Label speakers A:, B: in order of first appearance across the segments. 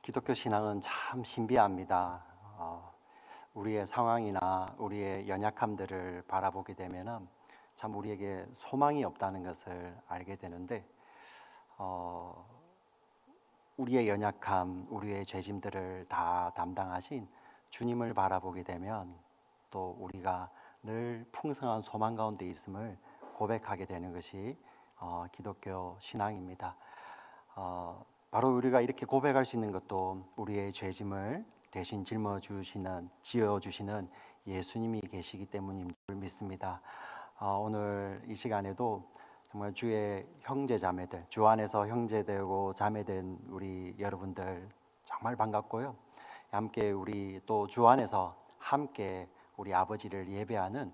A: 기독교 신앙은 참 신비합니다. 우리의 상황이나 우리의 연약함들을 바라보게 되면은 참 우리에게 소망이 없다는 것을 알게 되는데, 우리의 연약함, 우리의 죄짐들을 다 담당하신 주님을 바라보게 되면 또 우리가 늘 풍성한 소망 가운데 있음을 고백하게 되는 것이 기독교 신앙입니다. 바로 우리가 이렇게 고백할 수 있는 것도 우리의 죄짐을 대신 지어주시는 예수님이 계시기 때문인 줄 믿습니다. 오늘 이 시간에도 정말 주의 형제자매들, 주 안에서 형제되고 자매된 우리 여러분들 정말 반갑고요. 함께 우리 또 주 안에서 함께 우리 아버지를 예배하는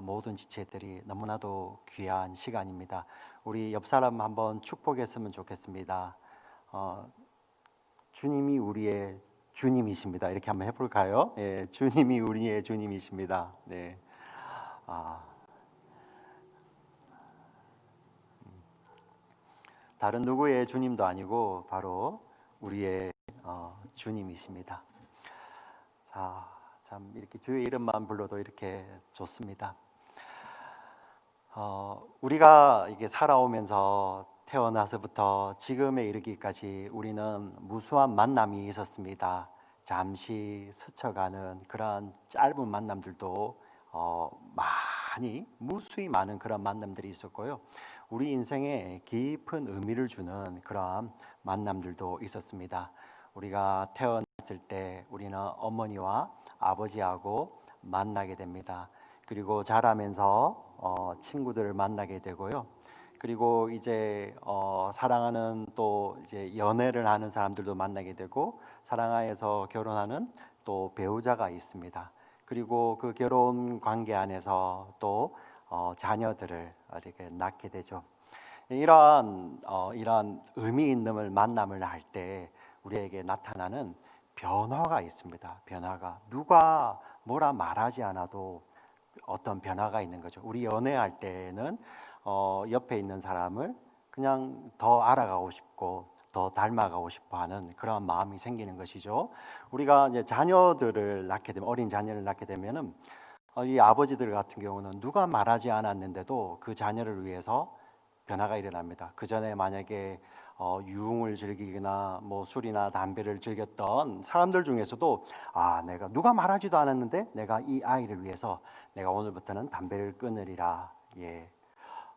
A: 모든 지체들이 너무나도 귀한 시간입니다. 우리 옆 사람 한번 축복했으면 좋겠습니다. 주님이 우리의 주님이십니다. 이렇게 한번 해볼까요? 예, 주님이 우리의 주님이십니다. 네. 다른 누구의 주님도 아니고 바로 우리의 주님이십니다. 자, 참 이렇게 주의 이름만 불러도 이렇게 좋습니다. 우리가 이게 살아오면서 태어나서부터 지금에 이르기까지 우리는 무수한 만남이 있었습니다. 잠시 스쳐가는 그런 짧은 만남들도 무수히 많은 그런 만남들이 있었고요. 우리 인생에 깊은 의미를 주는 그런 만남들도 있었습니다. 우리가 태어났을 때 우리는 어머니와 아버지하고 만나게 됩니다. 그리고 자라면서 친구들을 만나게 되고요. 그리고 이제 사랑하는 또 이제 연애를 하는 사람들도 만나게 되고, 사랑하여서 결혼하는 또 배우자가 있습니다. 그리고 그 결혼 관계 안에서 또 자녀들을 이렇게 낳게 되죠. 이러한 의미 있는 만남을 할 때 우리에게 나타나는 변화가 있습니다. 변화가 누가 뭐라 말하지 않아도 어떤 변화가 있는 거죠. 우리 연애할 때는 옆에 있는 사람을 그냥 더 알아가고 싶고 더 닮아가고 싶어하는 그런 마음이 생기는 것이죠. 우리가 이제 자녀들을 낳게 되면, 어린 자녀를 낳게 되면은 이 아버지들 같은 경우는 누가 말하지 않았는데도 그 자녀를 위해서 변화가 일어납니다. 그 전에 만약에 유흥을 즐기거나 뭐 술이나 담배를 즐겼던 사람들 중에서도 내가 누가 말하지도 않았는데 내가 이 아이를 위해서 내가 오늘부터는 담배를 끊으리라,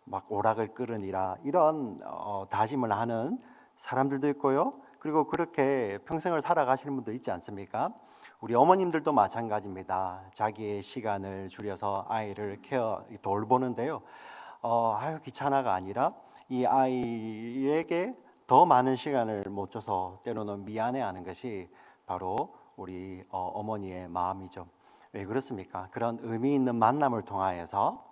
A: 막 오락을 끊으리라, 이런 다짐을 하는 사람들도 있고요. 그리고 그렇게 평생을 살아가시는 분도 있지 않습니까? 우리 어머님들도 마찬가지입니다. 자기의 시간을 줄여서 아이를 돌보는데요. 귀찮아가 아니라 이 아이에게 더 많은 시간을 못 줘서 때로는 미안해하는 것이 바로 우리 어머니의 마음이죠. 왜 그렇습니까? 그런 의미 있는 만남을 통하여서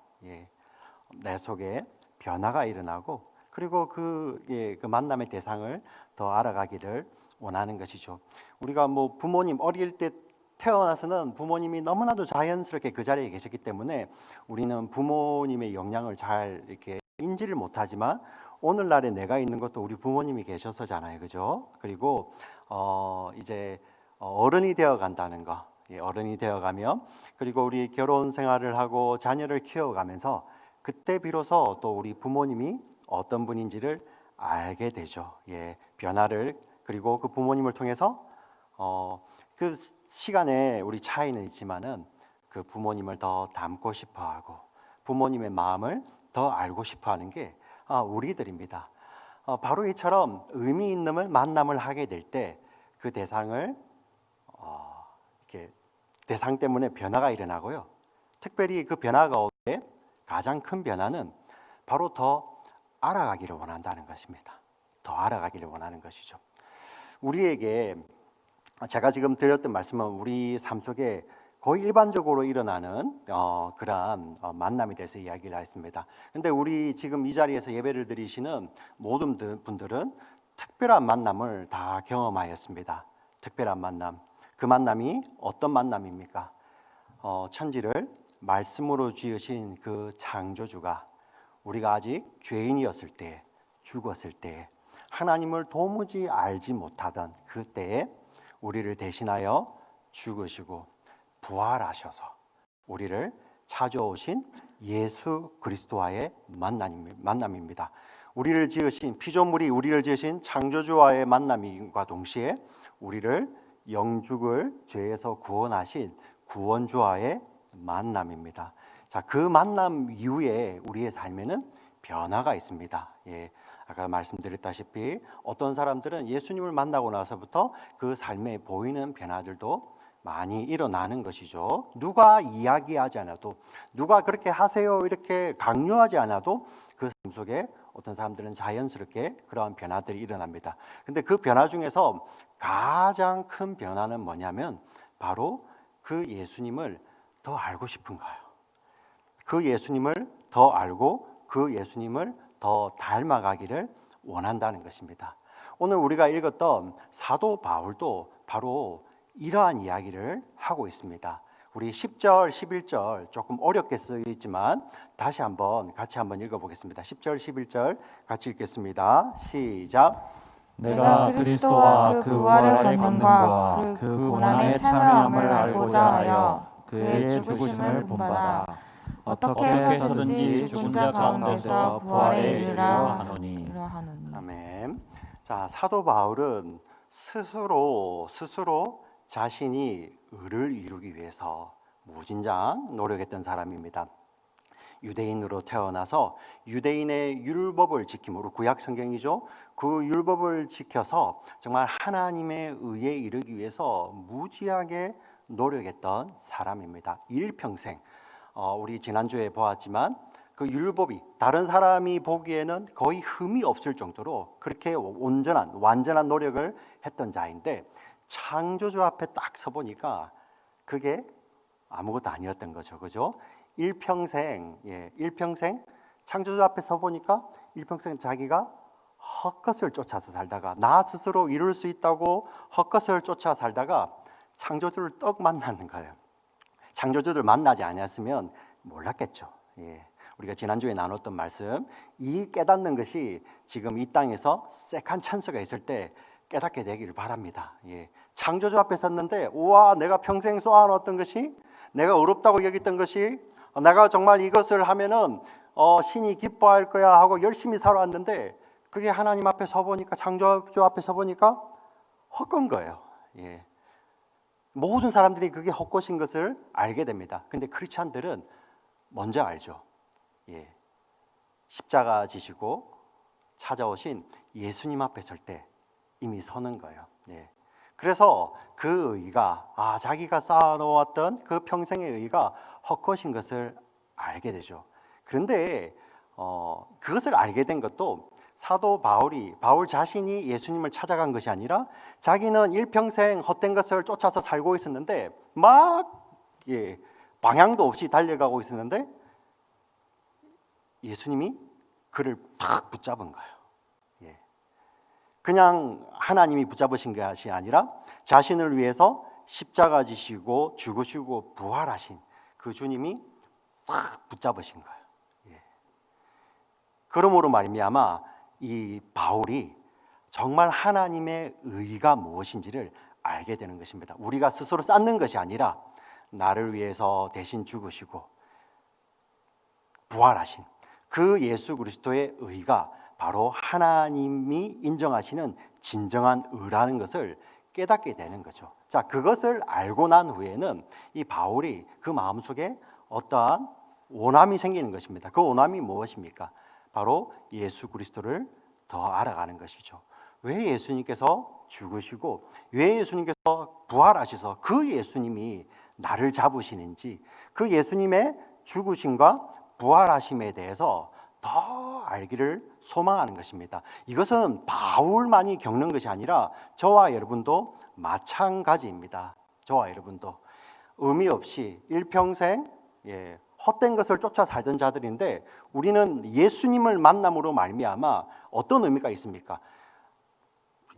A: 내 속에 변화가 일어나고, 그리고 그 만남의 대상을 더 알아가기를 원하는 것이죠. 우리가 뭐 부모님 어릴 때 태어나서는 부모님이 너무나도 자연스럽게 그 자리에 계셨기 때문에 우리는 부모님의 영향을 잘 이렇게 인지를 못하지만 오늘날에 내가 있는 것도 우리 부모님이 계셔서잖아요, 그죠? 그리고 이제 어른이 되어 간다는 거, 어른이 되어 가면, 그리고 우리 결혼 생활을 하고 자녀를 키워가면서 그때 비로소 또 우리 부모님이 어떤 분인지를 알게 되죠. 변화를, 그리고 그 부모님을 통해서 그 시간에 우리 차이는 있지만은 그 부모님을 더 닮고 싶어하고 부모님의 마음을 더 알고 싶어하는 게 우리들입니다. 바로 이처럼 의미 있는 만남을 하게 될 때 그 대상을 이렇게 대상 때문에 변화가 일어나고요. 특별히 그 변화 가운데 가장 큰 변화는 바로 더 알아가기를 원한다는 것입니다. 더 알아가기를 원하는 것이죠. 우리에게 제가 지금 드렸던 말씀은 우리 삶 속에 거의 일반적으로 일어나는 그러한 만남에 대해서 이야기를 했습니다. 근데 우리 지금 이 자리에서 예배를 드리시는 모든 분들은 특별한 만남을 다 경험하였습니다. 특별한 만남. 그 만남이 어떤 만남입니까? 천지를 말씀으로 지으신 그 창조주가 우리가 아직 죄인이었을 때, 죽었을 때 하나님을 도무지 알지 못하던 그때에 우리를 대신하여 죽으시고 부활하셔서 우리를 찾아오신 예수 그리스도와의 만남입니다. 우리를 지으신 피조물이 우리를 지으신 창조주와의 만남과 동시에 우리를 영죽을 죄에서 구원하신 구원주와의 만남입니다. 자, 그 만남 이후에 우리의 삶에는 변화가 있습니다. 아까 말씀드렸다시피 어떤 사람들은 예수님을 만나고 나서부터 그 삶에 보이는 변화들도 많이 일어나는 것이죠. 누가 이야기하지 않아도, 누가 그렇게 하세요 이렇게 강요하지 않아도 그 삶 속에 어떤 사람들은 자연스럽게 그러한 변화들이 일어납니다. 근데 그 변화 중에서 가장 큰 변화는 뭐냐면 바로 그 예수님을 더 알고 싶은 거예요. 그 예수님을 더 알고 그 예수님을 더 닮아가기를 원한다는 것입니다. 오늘 우리가 읽었던 사도 바울도 바로 이러한 이야기를 하고 있습니다. 우리 10절, 11절 조금 어렵게 쓰여 있지만 다시 같이 한번 읽어보겠습니다. 10절, 11절 같이 읽겠습니다. 시작.
B: 내가 그리스도와 그 부활의 권능과 그 고난의 참여함을 알고자 하여 그의 죽으심을 본받아 어떻게 해서든지 죽은 자 가운데서 부활에 이르라 하노니.
A: 아멘. 자, 사도 바울은 스스로 자신이 의를 이루기 위해서 무진장 노력했던 사람입니다. 유대인으로 태어나서 유대인의 율법을 지킴으로 구약 성경이죠. 그 율법을 지켜서 정말 하나님의 의에 이르기 위해서 무지하게 노력했던 사람입니다. 일평생 우리 지난주에 보았지만 그 율법이 다른 사람이 보기에는 거의 흠이 없을 정도로 그렇게 완전한 노력을 했던 자인데 창조주 앞에 딱 서보니까 그게 아무것도 아니었던 거죠. 그죠? 일평생 창조주 앞에 서보니까 일평생 자기가 헛것을 쫓아서 살다가 나 스스로 이룰 수 있다고 헛것을 쫓아 살다가 창조주를 떡 만나는 거예요. 창조주를 만나지 않았으면 몰랐겠죠. 우리가 지난주에 나눴던 말씀, 이 깨닫는 것이 지금 이 땅에서 세컨 찬스가 있을 때 깨닫게 되기를 바랍니다. 창조주 앞에 섰는데 우와, 내가 평생 쏘아놓았던 것이, 내가 어렵다고 여겼던 것이, 내가 정말 이것을 하면은 신이 기뻐할 거야 하고 열심히 살아왔는데 그게 하나님 앞에 서보니까, 창조주 앞에 서보니까 헛건 거예요. 모든 사람들이 그게 헛것인 것을 알게 됩니다. 근데 크리스찬들은 먼저 알죠. 십자가 지시고 찾아오신 예수님 앞에 설 때 이미 서는 거예요. 그래서 그 의가 자기가 쌓아놓았던 그 평생의 의가 헛것인 것을 알게 되죠. 그런데 그것을 알게 된 것도 사도 바울 자신이 예수님을 찾아간 것이 아니라 자기는 일평생 헛된 것을 쫓아서 살고 있었는데 방향도 없이 달려가고 있었는데 예수님이 그를 탁 붙잡은 거예요. 그냥 하나님이 붙잡으신 것이 아니라 자신을 위해서 십자가 지시고 죽으시고 부활하신 그 주님이 탁 붙잡으신 거예요. 그러므로 말미암아 이 바울이 정말 하나님의 의가 무엇인지를 알게 되는 것입니다. 우리가 스스로 쌓는 것이 아니라 나를 위해서 대신 죽으시고 부활하신 그 예수 그리스도의 의가 바로 하나님이 인정하시는 진정한 의라는 것을 깨닫게 되는 거죠. 자, 그것을 알고 난 후에는 이 바울이 그 마음속에 어떠한 원함이 생기는 것입니다. 그 원함이 무엇입니까? 바로 예수 그리스도를 더 알아가는 것이죠. 왜 예수님께서 죽으시고 왜 예수님께서 부활하셔서 그 예수님이 나를 잡으시는지, 그 예수님의 죽으심과 부활하심에 대해서 더 알기를 소망하는 것입니다. 이것은 바울만이 겪는 것이 아니라 저와 여러분도 마찬가지입니다. 저와 여러분도 의미 없이 일평생 헛된 것을 쫓아 살던 자들인데 우리는 예수님을 만남으로 말미암아 어떤 의미가 있습니까?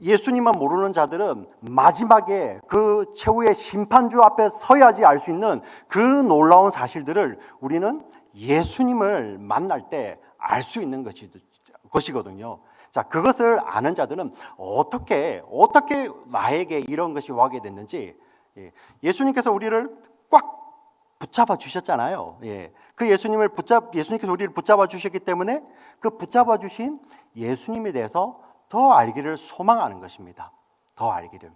A: 예수님만 모르는 자들은 마지막에 그 최후의 심판주 앞에 서야지 알 수 있는 그 놀라운 사실들을 우리는 예수님을 만날 때 알 수 있는 것이거든요. 자, 그것을 아는 자들은 어떻게 나에게 이런 것이 와게 됐는지, 예수님께서 우리를 꽉 붙잡아 주셨잖아요. 그 예수님께서 우리를 붙잡아 주셨기 때문에 그 붙잡아 주신 예수님에 대해서 더 알기를 소망하는 것입니다. 더 알기를.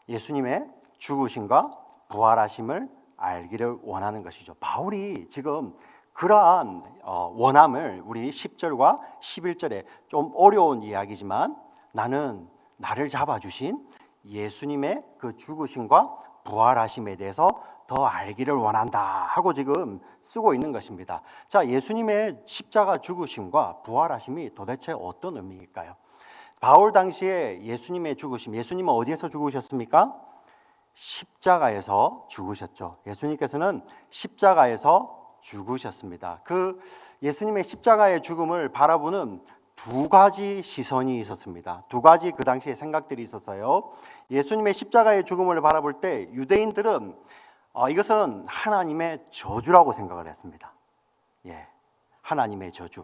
A: 예수님의 죽으심과 부활하심을 알기를 원하는 것이죠. 바울이 지금 그러한 원함을 우리 10절과 11절에 좀 어려운 이야기지만 나는 나를 잡아주신 예수님의 그 죽으심과 부활하심에 대해서 더 알기를 원한다 하고 지금 쓰고 있는 것입니다. 자, 예수님의 십자가 죽으심과 부활하심이 도대체 어떤 의미일까요? 바울 당시에 예수님의 죽으심, 예수님은 어디에서 죽으셨습니까? 십자가에서 죽으셨죠. 예수님께서는 십자가에서 죽으셨습니다. 그 예수님의 십자가의 죽음을 바라보는 두 가지 시선이 있었습니다. 두 가지 그 당시에 생각들이 있었어요. 예수님의 십자가의 죽음을 바라볼 때 유대인들은 이것은 하나님의 저주라고 생각을 했습니다. 하나님의 저주.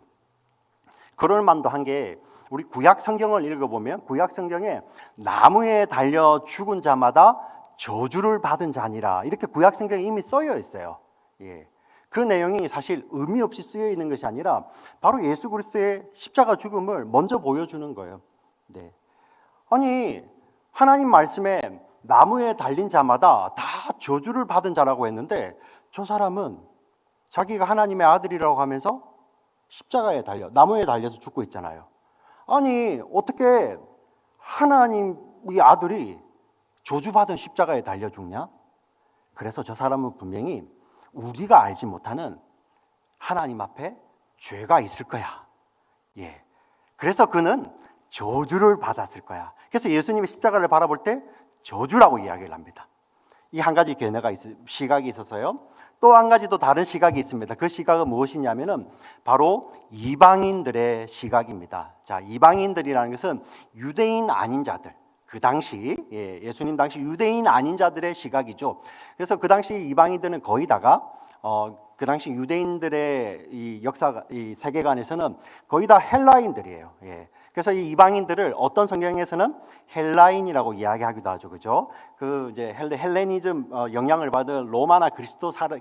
A: 그럴 만도 한 게 우리 구약 성경을 읽어보면 구약 성경에 나무에 달려 죽은 자마다 저주를 받은 자니라 이렇게 구약 성경에 이미 쓰여 있어요. 그 내용이 사실 의미 없이 쓰여 있는 것이 아니라 바로 예수 그리스도의 십자가 죽음을 먼저 보여주는 거예요. 아니 하나님 말씀에 나무에 달린 자마다 다 저주를 받은 자라고 했는데 저 사람은 자기가 하나님의 아들이라고 하면서 십자가에 나무에 달려서 죽고 있잖아요. 아니 어떻게 하나님의 아들이 저주받은 십자가에 달려 죽냐? 그래서 저 사람은 분명히 우리가 알지 못하는 하나님 앞에 죄가 있을 거야. 그래서 그는 저주를 받았을 거야. 그래서 예수님의 십자가를 바라볼 때 저주라고 이야기를 합니다. 이 한 가지 시각이 있어서요. 또 한 가지 또 다른 시각이 있습니다. 그 시각은 무엇이냐면은 바로 이방인들의 시각입니다. 자, 이방인들이라는 것은 유대인 아닌 자들. 그 당시 예수님 당시 유대인 아닌 자들의 시각이죠. 그래서 그 당시 이방인들은 거의 다가 그 당시 유대인들의 이 역사, 이 세계관에서는 거의 다 헬라인들이에요. 그래서 이 이방인들을 어떤 성경에서는 헬라인이라고 이야기하기도 하죠, 그죠? 그 이제 헬레니즘 영향을 받은 로마나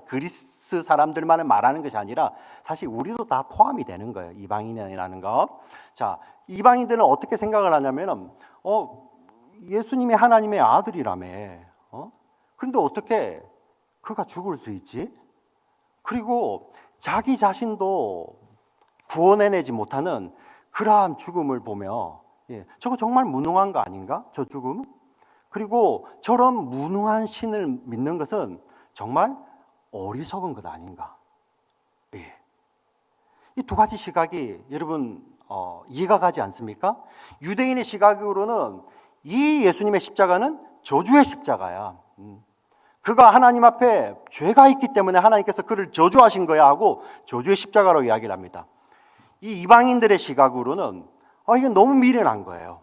A: 그리스 사람들만을 말하는 것이 아니라 사실 우리도 다 포함이 되는 거예요, 이방인이라는 거. 자, 이방인들은 어떻게 생각을 하냐면은 예수님이 하나님의 아들이라며. 그런데 어떻게 그가 죽을 수 있지? 그리고 자기 자신도 구원해내지 못하는 그러한 죽음을 보며 저거 정말 무능한 거 아닌가? 저 죽음? 그리고 저런 무능한 신을 믿는 것은 정말 어리석은 것 아닌가? 이 두 가지 시각이 여러분 이해가 가지 않습니까? 유대인의 시각으로는 이 예수님의 십자가는 저주의 십자가야. 그가 하나님 앞에 죄가 있기 때문에 하나님께서 그를 저주하신 거야 하고 저주의 십자가로 이야기를 합니다. 이 이방인들의 시각으로는 이건 너무 미련한 거예요.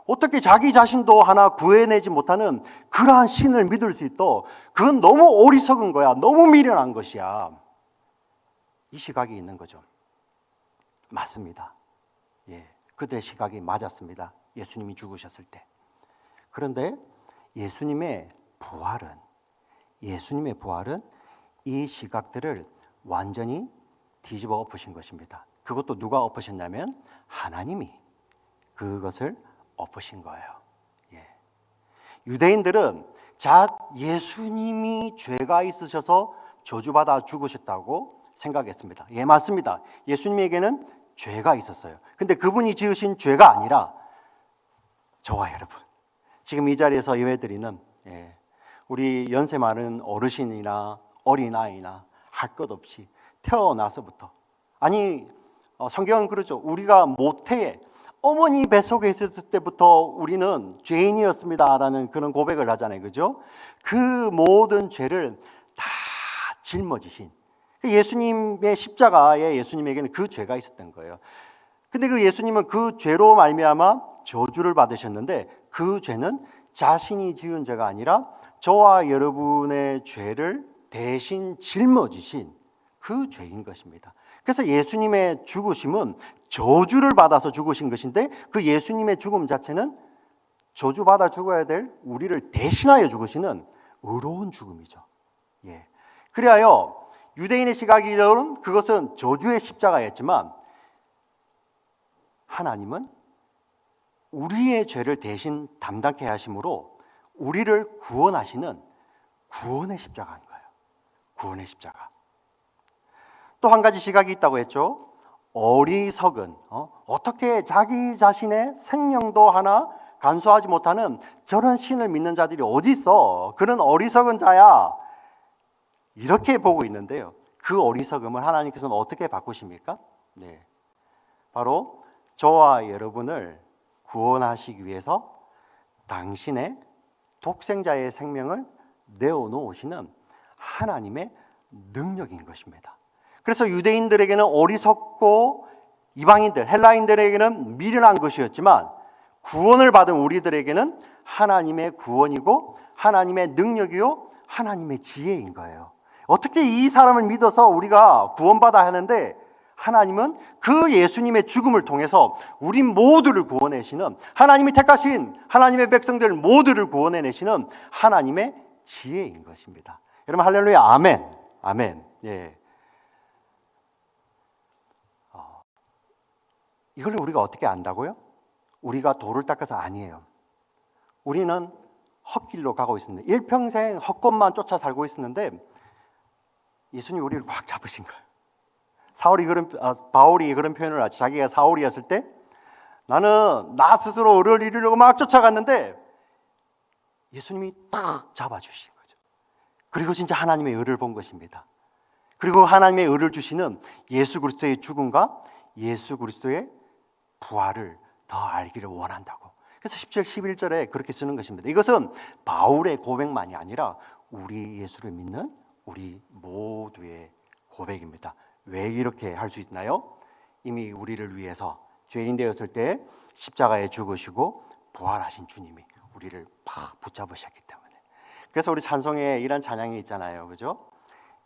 A: 어떻게 자기 자신도 하나 구해내지 못하는 그러한 신을 믿을 수 있어? 그건 너무 어리석은 거야. 너무 미련한 것이야. 이 시각이 있는 거죠. 맞습니다. 그들의 시각이 맞았습니다. 예수님이 죽으셨을 때. 그런데 예수님의 부활은 이 시각들을 완전히 뒤집어 엎으신 것입니다. 그것도 누가 엎으셨냐면 하나님이 그것을 엎으신 거예요. 유대인들은 예수님이 죄가 있으셔서 저주받아 죽으셨다고 생각했습니다. 맞습니다. 예수님에게는 죄가 있었어요. 근데 그분이 지으신 죄가 아니라 저와 여러분, 지금 이 자리에서 예배드리는 우리 연세 많은 어르신이나 어린아이나 할 것 없이 태어나서부터 성경은 그러죠. 우리가 모태에 어머니 뱃속에 있을 때부터 우리는 죄인이었습니다라는 그런 고백을 하잖아요. 그죠? 그 모든 죄를 다 짊어지신 예수님의 십자가에 예수님에게는 그 죄가 있었던 거예요. 근데 그 예수님은 그 죄로 말미암아 저주를 받으셨는데 그 죄는 자신이 지은 죄가 아니라 저와 여러분의 죄를 대신 짊어지신 그 죄인 것입니다. 그래서 예수님의 죽으심은 저주를 받아서 죽으신 것인데 그 예수님의 죽음 자체는 저주받아 죽어야 될 우리를 대신하여 죽으시는 의로운 죽음이죠. 예. 그리하여 유대인의 시각이론 그것은 저주의 십자가였지만 하나님은 우리의 죄를 대신 담당케 하심으로 우리를 구원하시는 구원의 십자가인 거예요. 구원의 십자가. 또 한 가지 시각이 있다고 했죠. 어리석은 어떻게 자기 자신의 생명도 하나 간수하지 못하는 저런 신을 믿는 자들이 어디 있어? 그런 어리석은 자야. 이렇게 보고 있는데요. 그 어리석음을 하나님께서는 어떻게 바꾸십니까? 네. 바로 저와 여러분을 구원하시기 위해서 당신의 독생자의 생명을 내어놓으시는 하나님의 능력인 것입니다. 그래서 유대인들에게는 어리석고 이방인들, 헬라인들에게는 미련한 것이었지만 구원을 받은 우리들에게는 하나님의 구원이고 하나님의 능력이요 하나님의 지혜인 거예요. 어떻게 이 사람을 믿어서 우리가 구원받아야 하는데 하나님은 그 예수님의 죽음을 통해서 우리 모두를 구원해내시는 하나님이 택하신 하나님의 백성들 모두를 구원해내시는 하나님의 지혜인 것입니다. 여러분 할렐루야 아멘. 아멘. 예. 이걸 우리가 어떻게 안다고요? 우리가 돌을 닦아서 아니에요. 우리는 헛길로 가고 있습니다. 일평생 헛것만 쫓아 살고 있었는데 예수님이 우리를 확 잡으신 거예요. 바울이 그런 표현을 하죠. 자기가 사울이었을 때 나는 나 스스로 의를 이루려고 막 쫓아갔는데 예수님이 딱 잡아주신 거죠. 그리고 진짜 하나님의 의를 본 것입니다. 그리고 하나님의 의를 주시는 예수 그리스도의 죽음과 예수 그리스도의 부활을 더 알기를 원한다고. 그래서 10절 11절에 그렇게 쓰는 것입니다. 이것은 바울의 고백만이 아니라 우리 예수를 믿는 우리 모두의 고백입니다. 왜 이렇게 할 수 있나요? 이미 우리를 위해서 죄인 되었을 때 십자가에 죽으시고 부활하신 주님이 우리를 팍 붙잡으셨기 때문에. 그래서 우리 찬송에 이런 찬양이 있잖아요. 그죠?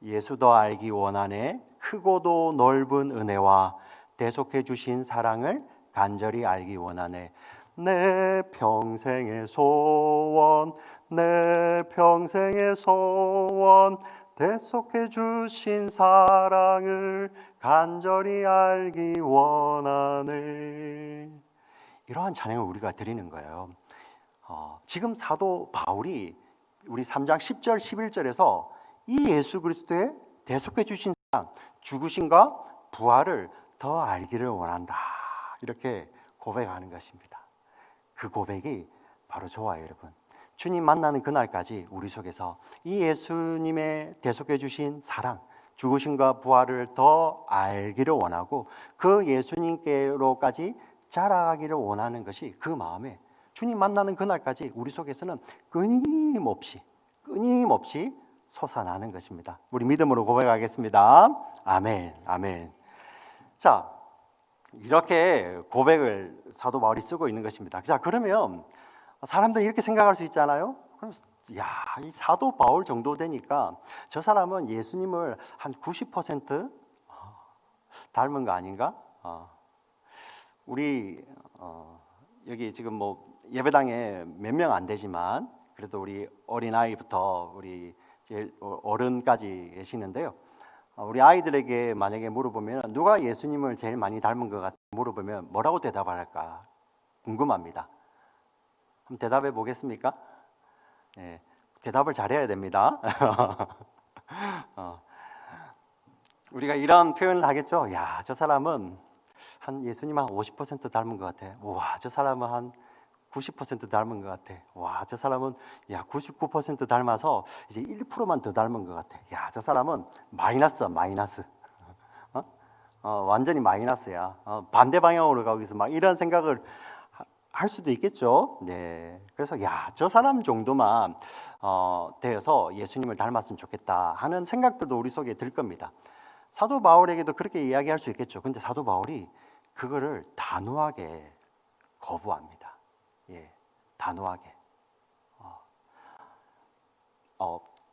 A: 예수 더 알기 원하네 크고도 넓은 은혜와 대속해 주신 사랑을 간절히 알기 원하네. 내 평생의 소원 내 평생의 소원 대속해 주신 사랑을 간절히 알기 원하네. 이러한 찬양을 우리가 드리는 거예요. 지금 사도 바울이 우리 3장 10절 11절에서 이 예수 그리스도의 대속해 주신 사랑, 죽으심과 부활을 더 알기를 원한다. 이렇게 고백하는 것입니다. 그 고백이 바로 저와 여러분 주님 만나는 그날까지 우리 속에서 이 예수님의 대속해 주신 사랑, 죽으심과 부활을 더 알기를 원하고 그 예수님께로까지 자라가기를 원하는 것이 그 마음에 주님 만나는 그날까지 우리 속에서는 끊임없이 솟아나는 것입니다. 우리 믿음으로 고백하겠습니다. 아멘, 아멘. 자, 이렇게 고백을 사도 바울이 쓰고 있는 것입니다. 자, 그러면 사람들이 이렇게 생각할 수 있잖아요. 그럼 이 사도 바울 정도 되니까 저 사람은 예수님을 한 90% 닮은 거 아닌가? 우리 여기 지금 뭐 예배당에 몇 명 안 되지만 그래도 우리 어린아이부터 우리 제일 어른까지 계시는데요. 우리 아이들에게 만약에 물어보면 누가 예수님을 제일 많이 닮은 것 같아 물어보면 뭐라고 대답을 할까 궁금합니다. 한번 대답해 보겠습니까? 네, 대답을 잘해야 됩니다. 우리가 이런 표현을 하겠죠. 야, 저 사람은 한 예수님 한 50% 닮은 것 같아. 와, 저 사람은 한 90% 닮은 것 같아. 와, 저 사람은 99% 닮아서 이제 1%만 더 닮은 것 같아. 야, 저 사람은 마이너스. 완전히 마이너스야. 반대 방향으로 가고 있어. 막 이런 생각을 할 수도 있겠죠. 네. 그래서 저 사람 정도만 되어서 예수님을 닮았으면 좋겠다 하는 생각들도 우리 속에 들 겁니다. 사도 바울에게도 그렇게 이야기할 수 있겠죠. 근데 사도 바울이 그거를 단호하게 거부합니다. 단호하게.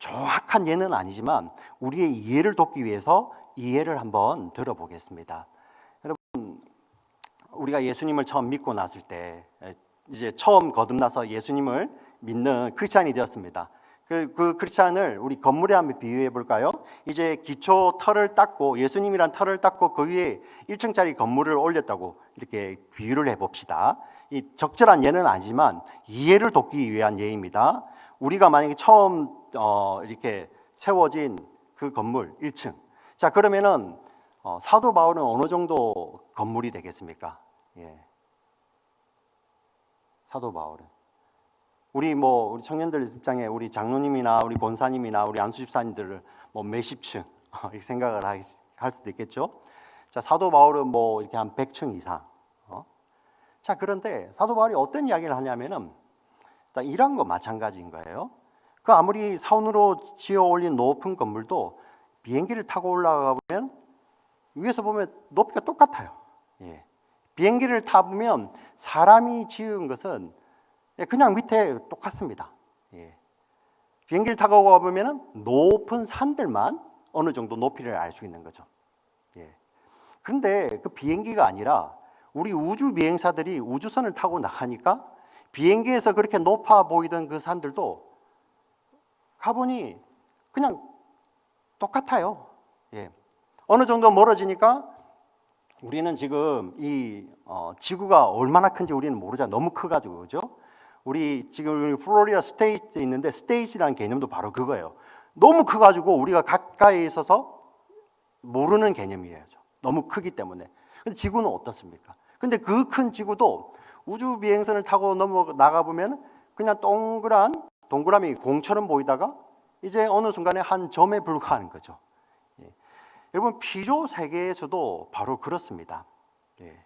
A: 정확한 예는 아니지만 우리의 이해를 돕기 위해서 이해를 한번 들어보겠습니다. 여러분, 우리가 예수님을 처음 믿고 났을 때 이제 처음 거듭나서 예수님을 믿는 크리스찬이 되었습니다. 그 크리스찬을 우리 건물에 한번 비유해 볼까요? 이제 기초 털을 닦고 예수님이란 털을 닦고 그 위에 1층짜리 건물을 올렸다고 이렇게 비유를 해봅시다. 이 적절한 예는 아니지만 이해를 돕기 위한 예입니다. 우리가 만약에 처음 이렇게 세워진 그 건물 1층, 자 그러면은 사도 바울은 어느 정도 건물이 되겠습니까? 예. 사도 바울은 우리 청년들 입장에 우리 장로님이나 우리 권사님이나 우리 안수 집사님들을 몇십 층 이렇게 생각을 할 수도 있겠죠. 자 사도 바울은 이렇게 한 100층 이상. 자 그런데 사도 바울이 어떤 이야기를 하냐면은 일단 이런 거 마찬가지인 거예요. 그 아무리 산으로 지어 올린 높은 건물도 비행기를 타고 올라가 보면 위에서 보면 높이가 똑같아요. 예. 비행기를 타보면 사람이 지은 것은 그냥 밑에 똑같습니다. 예. 비행기를 타고 가보면 높은 산들만 어느 정도 높이를 알 수 있는 거죠. 예. 그런데 그 비행기가 아니라 우리 우주 비행사들이 우주선을 타고 나가니까 비행기에서 그렇게 높아 보이던 그 산들도 가보니 그냥 똑같아요. 예. 어느 정도 멀어지니까 우리는 지금 이 지구가 얼마나 큰지 우리는 모르잖아요. 너무 커가지고 그죠? 우리 지금 플로리다 스테이트에 있는데 스테이트라는 개념도 바로 그거예요. 너무 커가지고 우리가 가까이 있어서 모르는 개념이에요. 너무 크기 때문에. 근데 지구는 어떻습니까? 근데 그 큰 지구도 우주 비행선을 타고 나가 보면 그냥 동그라미 공처럼 보이다가 이제 어느 순간에 한 점에 불과하는 거죠. 예. 여러분 피조 세계에서도 바로 그렇습니다. 예.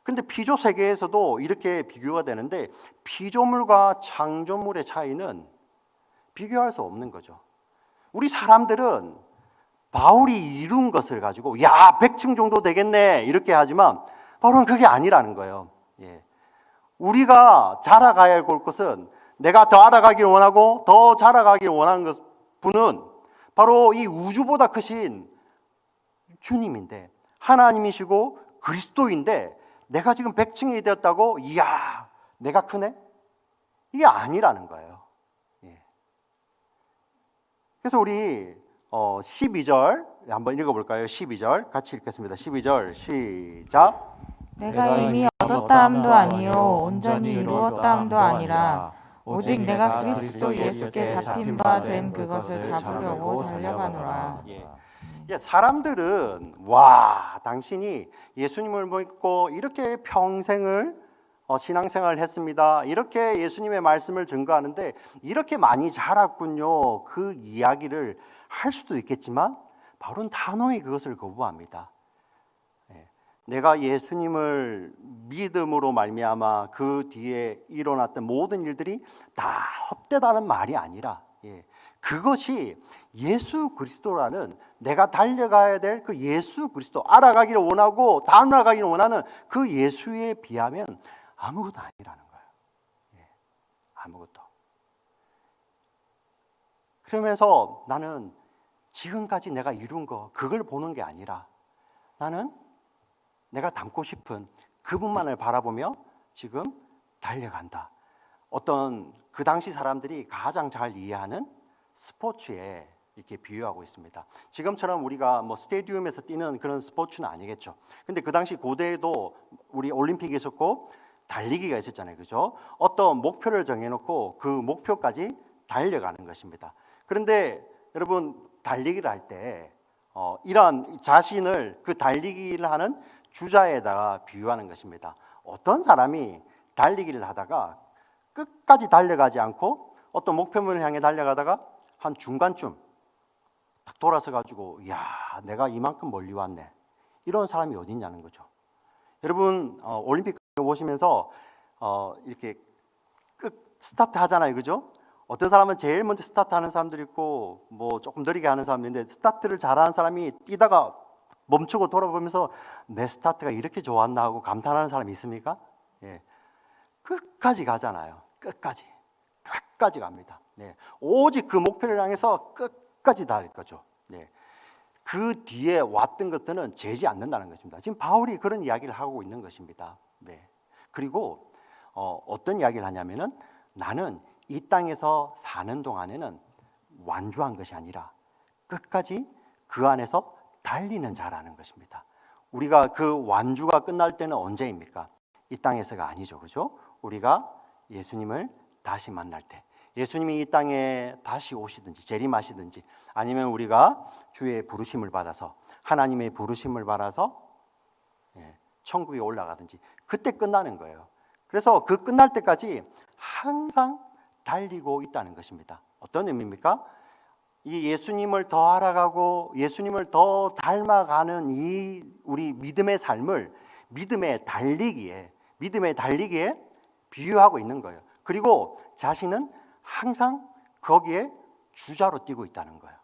A: 근데 피조 세계에서도 이렇게 비교가 되는데 피조물과 창조물의 차이는 비교할 수 없는 거죠. 우리 사람들은 바울이 이룬 것을 가지고 100층 정도 되겠네 이렇게 하지만 바울은 그게 아니라는 거예요. 예. 우리가 자라가야 할 것은 내가 더 알아가기를 원하고 더 자라가기를 원하는 분은 바로 이 우주보다 크신 주님인데 하나님이시고 그리스도인데 내가 지금 100층이 되었다고 이야 내가 크네? 이게 아니라는 거예요. 예. 그래서 우리 12절 한번 읽어볼까요? 12절 같이 읽겠습니다. 12절 시작.
B: 내가 이미 얻었다 함도 아니요 온전히 이루었다 함도 아니라 오직 내가 그리스도 예수께 잡힌 바 된 그것을 잡으려고 달려가노라.
A: 예, 사람들은 당신이 예수님을 믿고 이렇게 평생을 신앙생활을 했습니다. 이렇게 예수님의 말씀을 증거하는데 이렇게 많이 자랐군요. 그 이야기를 할 수도 있겠지만 바울은 단호히 그것을 거부합니다. 내가 예수님을 믿음으로 말미암아 그 뒤에 일어났던 모든 일들이 다 헛되다는 말이 아니라 그것이 예수 그리스도라는 내가 달려가야 될 그 예수 그리스도 알아가기를 원하고 닮아가기를 원하는 그 예수에 비하면 아무것도 아니라는 거예요. 아무것도. 그러면서 나는 지금까지 내가 이룬 거 그걸 보는 게 아니라 나는 내가 닮고 싶은 그분만을 바라보며 지금 달려간다. 어떤 그 당시 사람들이 가장 잘 이해하는 스포츠에 이렇게 비유하고 있습니다. 지금처럼 우리가 스테디움에서 뛰는 그런 스포츠는 아니겠죠. 근데 그 당시 고대에도 우리 올림픽이 있었고 달리기가 있었잖아요. 그죠? 어떤 목표를 정해놓고 그 목표까지 달려가는 것입니다. 그런데 여러분 달리기를 할 때 이런 자신을 그 달리기를 하는 주자에다가 비유하는 것입니다. 어떤 사람이 달리기를 하다가 끝까지 달려가지 않고 어떤 목표물을 향해 달려가다가 한 중간쯤 딱 돌아서 가지고 내가 이만큼 멀리 왔네 이런 사람이 어디 있냐는 거죠. 여러분 올림픽 보시면서 이렇게 스타트 하잖아요. 그죠? 어떤 사람은 제일 먼저 스타트 하는 사람들이 있고 조금 느리게 하는 사람이 있는데 스타트를 잘하는 사람이 뛰다가 멈추고 돌아보면서 내 스타트가 이렇게 좋았나 하고 감탄하는 사람이 있습니까? 끝까지 가잖아요. 끝까지 갑니다. 네, 오직 그 목표를 향해서 끝까지 달릴 거죠. 네. 그 뒤에 왔던 것들은 재지 않는다는 것입니다. 지금 바울이 그런 이야기를 하고 있는 것입니다. 네. 그리고 어떤 이야기를 하냐면은 나는 이 땅에서 사는 동안에는 완주한 것이 아니라 끝까지 그 안에서 달리는 자라는 것입니다. 우리가 그 완주가 끝날 때는 언제입니까? 이 땅에서가 아니죠, 그죠? 우리가 예수님을 다시 만날 때, 예수님이 이 땅에 다시 오시든지 재림하시든지, 아니면 우리가 주의 부르심을 받아서 하나님의 부르심을 받아서 천국에 올라가든지, 그때 끝나는 거예요. 그래서 그 끝날 때까지 항상 달리고 있다는 것입니다. 어떤 의미입니까? 이 예수님을 더 알아가고 예수님을 더 닮아가는 이 우리 믿음의 삶을 믿음의 달리기에 비유하고 있는 거예요. 그리고 자신은 항상 거기에 주자로 뛰고 있다는 거예요.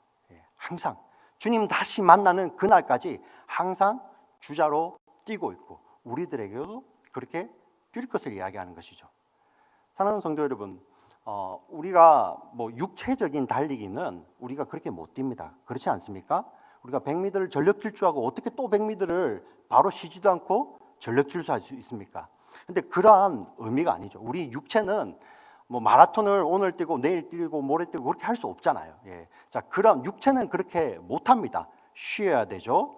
A: 항상 주님 다시 만나는 그날까지 항상 주자로 뛰고 있고, 우리들에게도 그렇게 뛸 것을 이야기하는 것이죠. 사랑하는 성도 여러분, 우리가 뭐 육체적인 달리기는 우리가 그렇게 못 뜁니다. 그렇지 않습니까? 우리가 100m를 전력 질주하고 어떻게 또 100m를 바로 쉬지도 않고 전력 질주할 수 있습니까? 근데 그러한 의미가 아니죠. 우리 육체는 뭐 마라톤을 오늘 뛰고 내일 뛰고 모레 뛰고 그렇게 할 수 없잖아요. 자, 그럼 육체는 그렇게 못 합니다. 쉬어야 되죠.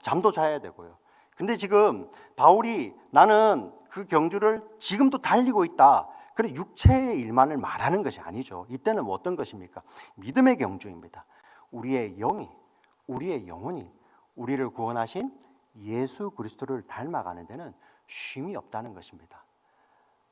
A: 잠도 자야 되고요. 근데 지금 바울이 나는 그 경주를 지금도 달리고 있다. 그래, 육체의 일만을 말하는 것이 아니죠. 이때는 뭐 어떤 것입니까? 믿음의 경주입니다. 우리의 영혼이 우리를 구원하신 예수 그리스도를 닮아가는 데는 쉼이 없다는 것입니다.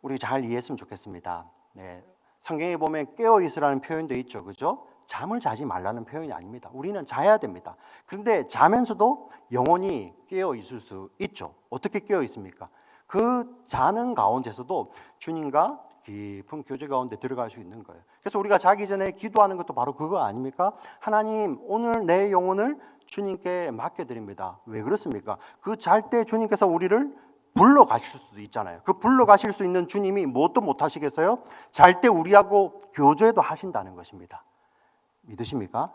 A: 우리 잘 이해했으면 좋겠습니다. 네, 성경에 보면 깨어 있으라는 표현도 있죠, 그죠? 잠을 자지 말라는 표현이 아닙니다. 우리는 자야 됩니다. 그런데 자면서도 영혼이 깨어 있을 수 있죠. 어떻게 깨어 있습니까? 그 자는 가운데서도 주님과 깊은 교제 가운데 들어갈 수 있는 거예요. 그래서 우리가 자기 전에 기도하는 것도 바로 그거 아닙니까? 하나님, 오늘 내 영혼을 주님께 맡겨드립니다. 왜 그렇습니까? 그 잘 때 주님께서 우리를 불러 가실 수도 있잖아요. 그 불러 가실 수 있는 주님이 무엇도 못 하시겠어요? 잘 때 우리하고 교제도 하신다는 것입니다. 믿으십니까?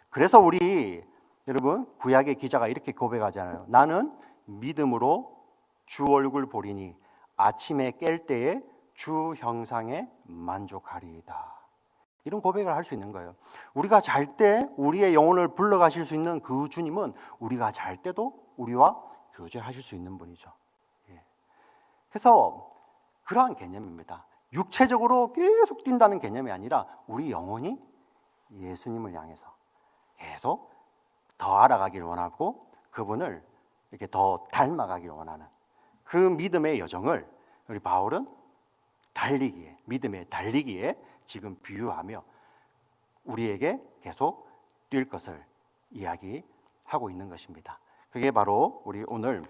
A: 그래서 우리 여러분, 구약의 기자가 이렇게 고백하잖아요. 나는 믿음으로 주 얼굴 보리니 아침에 깰 때에 주 형상에 만족하리이다. 이런 고백을 할 수 있는 거예요. 우리가 잘 때 우리의 영혼을 불러 가실 수 있는 그 주님은 우리가 잘 때도 우리와 교제하실 수 있는 분이죠. 그래서 그러한 개념입니다. 육체적으로 계속 뛴다는 개념이 아니라 우리 영혼이 예수님을 향해서 계속 더 알아가기를 원하고 그분을 이렇게 더 닮아가기를 원하는 그 믿음의 여정을 우리 바울은 믿음의 달리기에 지금 비유하며 우리에게 계속 뛸 것을 이야기하고 있는 것입니다. 그게 바로 우리 오늘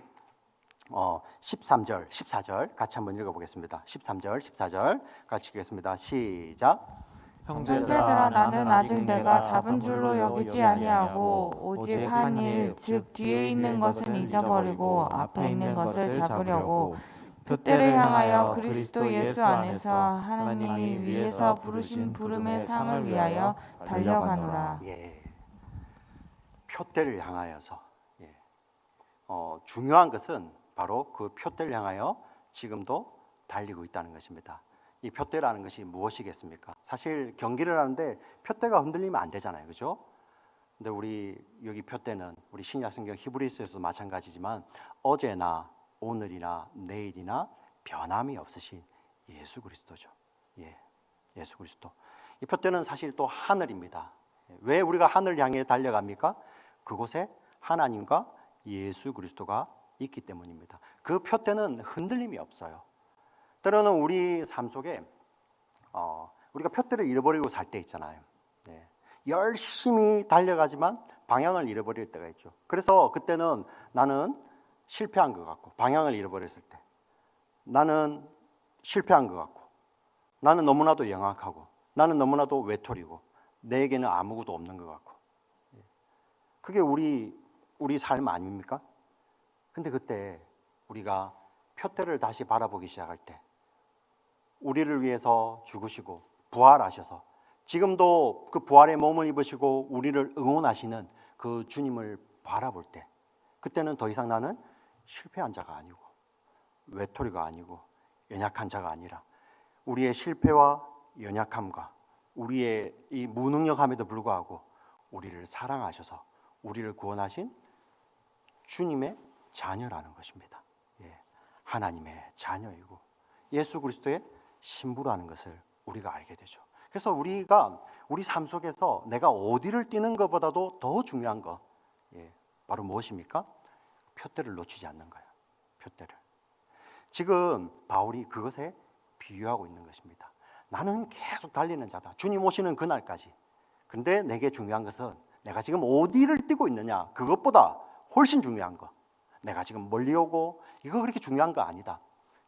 A: 13절, 14절 같이 한번 읽어보겠습니다. 13절, 14절 같이 읽겠습니다. 시작.
B: 형제들아, 나는 아직 내가 잡은 줄로 여기지 아니하고 오직 한 일, 즉 뒤에 있는 것은 잊어버리고 앞에 있는 것을 잡으려고 표대를 향하여 그리스도 예수 안에서 하나님이 위에서 부르신 부름의 상을 위하여 달려가노라.
A: 표대를 향하여서 중요한 것은 바로 그 표대를 향하여 지금도 달리고 있다는 것입니다. 이 표대라는 것이 무엇이겠습니까? 사실 경기를 하는데 표대가 흔들리면 안 되잖아요, 그죠? 근데 우리 여기 표대는 우리 신약성경 히브리서에서도 마찬가지지만 어제나 오늘이나 내일이나 변함이 없으신 예수 그리스도죠. 예수 그리스도. 이 표대는 사실 또 하늘입니다. 왜 우리가 하늘을 향해 달려갑니까? 그곳에 하나님과 예수 그리스도가 있기 때문입니다. 그 표대는 흔들림이 없어요. 때로는 우리 삶 속에 우리가 표대를 잃어버리고 살 때 있잖아요. 열심히 달려가지만 방향을 잃어버릴 때가 있죠. 그래서 그때는 나는 실패한 것 같고, 방향을 잃어버렸을 때 나는 실패한 것 같고, 나는 너무나도 영악하고, 나는 너무나도 외톨이고, 내게는 아무것도 없는 것 같고, 그게 우리 삶 아닙니까? 근데 그때 우리가 표대를 다시 바라보기 시작할 때, 우리를 위해서 죽으시고 부활하셔서 지금도 그 부활의 몸을 입으시고 우리를 응원하시는 그 주님을 바라볼 때, 그때는 더 이상 나는 실패한 자가 아니고 외톨이가 아니고 연약한 자가 아니라 우리의 실패와 연약함과 우리의 이 무능력함에도 불구하고 우리를 사랑하셔서 우리를 구원하신 주님의 자녀라는 것입니다. 하나님의 자녀이고 예수 그리스도의 신부라는 것을 우리가 알게 되죠. 그래서 우리가 우리 삶 속에서 내가 어디를 뛰는 것보다도 더 중요한 것, 바로 무엇입니까? 표대를 놓치지 않는 거예요. 표대를. 지금 바울이 그것에 비유하고 있는 것입니다. 나는 계속 달리는 자다. 주님 오시는 그날까지. 근데 내게 중요한 것은 내가 지금 어디를 뛰고 있느냐, 그것보다 훨씬 중요한 것. 내가 지금 멀리 오고 이거 그렇게 중요한 거 아니다.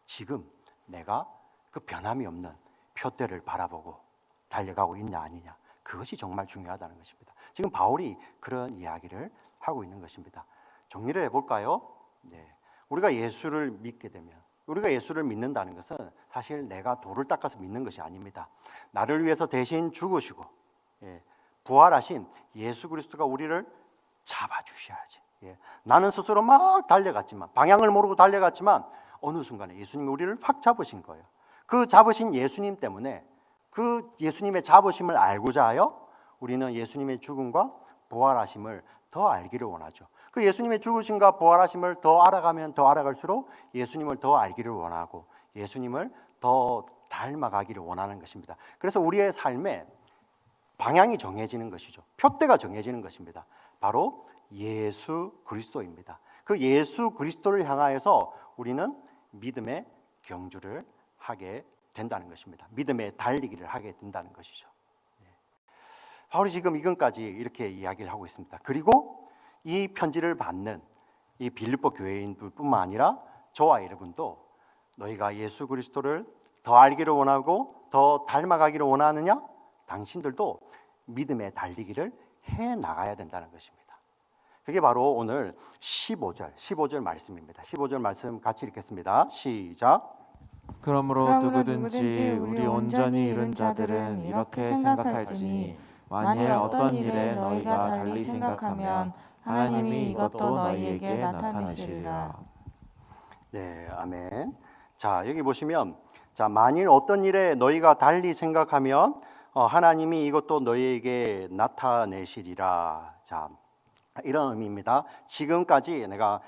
A: 지금 내가 그 변함이 없는 표대를 바라보고 달려가고 있냐 아니냐, 그것이 정말 중요하다는 것입니다. 지금 바울이 그런 이야기를 하고 있는 것입니다. 정리를 해볼까요? 우리가 예수를 믿게 되면, 우리가 예수를 믿는다는 것은 사실 내가 돌을 닦아서 믿는 것이 아닙니다. 나를 위해서 대신 죽으시고 부활하신 예수 그리스도가 우리를 잡아주셔야지. 나는 스스로 막 달려갔지만, 방향을 모르고 달려갔지만 어느 순간에 예수님이 우리를 확 잡으신 거예요. 그 잡으신 예수님 때문에, 그 예수님의 잡으심을 알고자 하여 우리는 예수님의 죽음과 부활하심을 더 알기를 원하죠. 그 예수님의 죽으심과 부활하심을 더 알아가면 더 알아갈수록 예수님을 더 알기를 원하고 예수님을 더 닮아가기를 원하는 것입니다. 그래서 우리의 삶에 방향이 정해지는 것이죠. 표대가 정해지는 것입니다. 바로 예수 그리스도입니다. 그 예수 그리스도를 향하여서 우리는 믿음의 경주를 하게 된다는 것입니다. 믿음의 달리기를 하게 된다는 것이죠. 바울이 지금 이건까지 이렇게 이야기를 하고 있습니다. 그리고 이 편지를 받는 이 빌립보 교회인뿐만 아니라 저와 여러분도 너희가 예수 그리스도를 더 알기를 원하고 더 닮아가기를 원하느냐? 당신들도 믿음의 달리기를 해 나가야 된다는 것입니다. 그게 바로 오늘 15절 말씀입니다. 15절 말씀 같이 읽겠습니다. 시작.
B: 그러므로 누구든지 우리 온전히 이른 자들은 이렇게 생각할지니 만일 어떤 일에 너희가 달리 생각하면 하나님이 이것도 너희에게 나타내시리라.
A: 네, 아멘. 자, 여기 보시면, 자, 만일 어떤 일에 너희가 달리 생각하면 하나님이 이것도 너희에게 나타내시리라. 자, 이런 의미입니다. 지금까지 내가